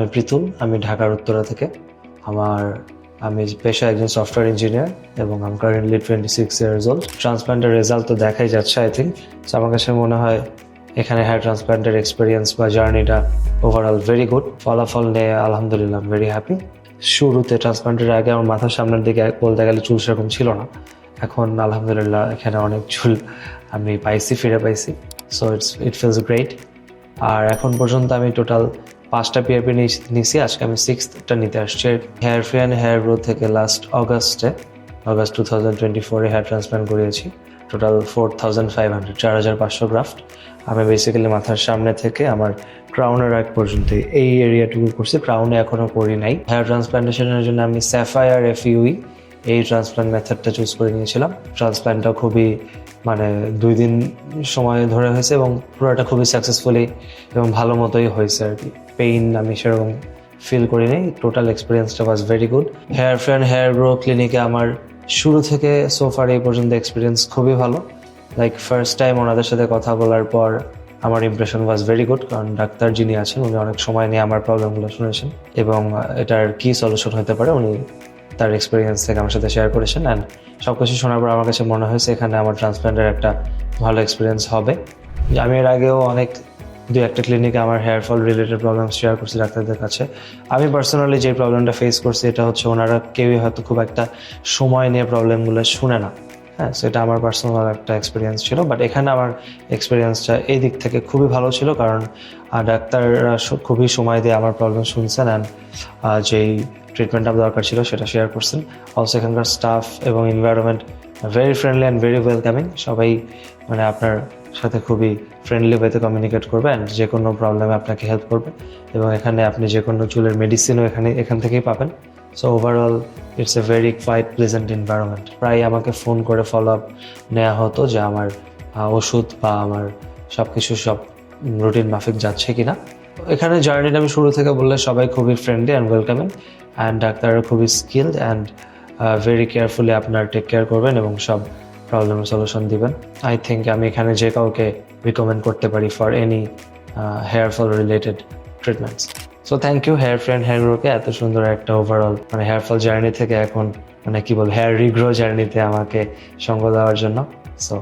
আমি প্রীতুল, আমি ঢাকার উত্তরা থেকে। আমি পেশায় একজন সফটওয়্যার ইঞ্জিনিয়ার এবং আমি কারেন্টলি 26 ইয়ার্স ওল্ড। ট্রান্সপ্লান্টের রেজাল্ট তো দেখাই যাচ্ছে আই থিঙ্ক। আমার কাছে মনে হয় এখানে হেয়ার ট্রান্সপ্লান্টের এক্সপিরিয়েন্স বা জার্নিটা ওভারঅল ভেরি গুড। ফলাফল নিয়ে আলহামদুলিল্লাহ ভেরি হ্যাপি। শুরুতে ট্রান্সপ্লান্টের আগে আমার মাথার সামনের দিকে বলতে গেলে চুল সেরকম ছিল না, এখন আলহামদুলিল্লাহ এখানে অনেক চুল আমি ফিরে পাইছি। So it feels great. আর এখন পর্যন্ত আমি টোটাল 5টা পিআরপি নিয়েছি, আজকে আমি 6টা নিতে আসছি। Hair free and hair grow থেকে লাস্ট অগস্ট 2024 হেয়ার ট্রান্সপ্লান্ট করিয়েছি। Total 4,500 graft. আমি বেসিক্যালি মাথার সামনে থেকে আমার ক্রাউনের আগ পর্যন্ত এই এরিয়াটুকু করছি, ক্রাউনে এখনও করি নাই। হেয়ার ট্রান্সপ্লান্টেশনের জন্য আমি স্যাফায়ার FUE এই ট্রান্সপ্লান্ট মেথডটা চুজ করে নিয়েছিলাম। ট্রান্সপ্লান্টটা খুবই 2 দিন সময় ধরে হয়েছে এবং পুরোটা খুবই সাকসেসফুলি এবং ভালো মতোই হয়েছে আর কি। পেইন আমি সেরকম ফিল করিনি। টোটাল এক্সপিরিয়েন্সটা was very good. Hair free and hair grow ক্লিনিকে আমার শুরু থেকে সোফার এই পর্যন্ত এক্সপিরিয়েন্স খুবই ভালো। ফার্স্ট টাইম ওনাদের সাথে কথা বলার পর আমার ইমপ্রেশন ওয়াজ ভেরি গুড, কারণ ডাক্তার যিনি আছেন উনি অনেক সময় নিয়ে আমার প্রবলেমগুলো শুনেছেন এবং এটার কী সলিউশন হতে পারে উনি তার এক্সপিরিয়েন্স থেকে আমার সাথে শেয়ার করেছেন। অ্যান্ড সব কিছু শোনার পর আমার কাছে মনে হয়েছে এখানে আমার ট্রান্সপ্লান্টের একটা ভালো এক্সপিরিয়েন্স হবে। আমি এর আগেও অনেক 2-1টা ক্লিনিকে আমার hair fall related problem share করছি ডাক্তারদের কাছে। আমি পার্সোনালি যে প্রবলেমটা ফেস করছি এটা হচ্ছে ওনারা কেউই হয়তো খুব একটা সময় নিয়ে প্রবলেমগুলো শুনে না। হ্যাঁ, সেটা আমার পার্সোনাল একটা এক্সপিরিয়েন্স ছিল। বাট এখানে আমার এক্সপিরিয়েন্সটা এই দিক থেকে খুবই ভালো ছিল, কারণ ডাক্তাররা খুবই সময় দিয়ে আমার প্রবলেম শুনছেন অ্যান্ড যেই ট্রিটমেন্টটা দরকার ছিল সেটা শেয়ার করছেন। অলসো এখানকার স্টাফ এবং environment very friendly and very welcoming. সবাই আপনার সাথে খুবই ফ্রেন্ডলি ওয়েতে কমিউনিকেট করবে অ্যান্ড যে কোনো প্রবলেমে আপনাকে হেল্প করবে এবং এখানে আপনি যে কোনো চুলের মেডিসিনও এখান থেকেই পাবেন। So overall it's a very quite pleasant environment. প্রায় আমাকে ফোন করে ফলো আপ নেওয়া হতো যে আমার ওষুধ বা আমার সব রুটিন মাফিক যাচ্ছে কিনা। এখানে জার্নিটা আমি শুরু থেকে বললে সবাই খুবই ফ্রেন্ডলি অ্যান্ড ওয়েলকামিং অ্যান্ড ডাক্তাররা খুবই স্কিলড অ্যান্ড ভেরি কেয়ারফুলি আপনার টেক কেয়ার করবেন এবং সব প্রবলেমের সলিউশন দিবেন। আই থিঙ্ক আমি এখানে যে কাউকে রিকমেন্ড করতে পারি for any hair fall related treatments. So thank you hair free and hair গ্রোকে এত সুন্দর একটা ওভারঅল হেয়ার ফল জার্নি থেকে এখন হেয়ার রিগ্রো জার্নিতে আমাকে সঙ্গ দেওয়ার জন্য। সো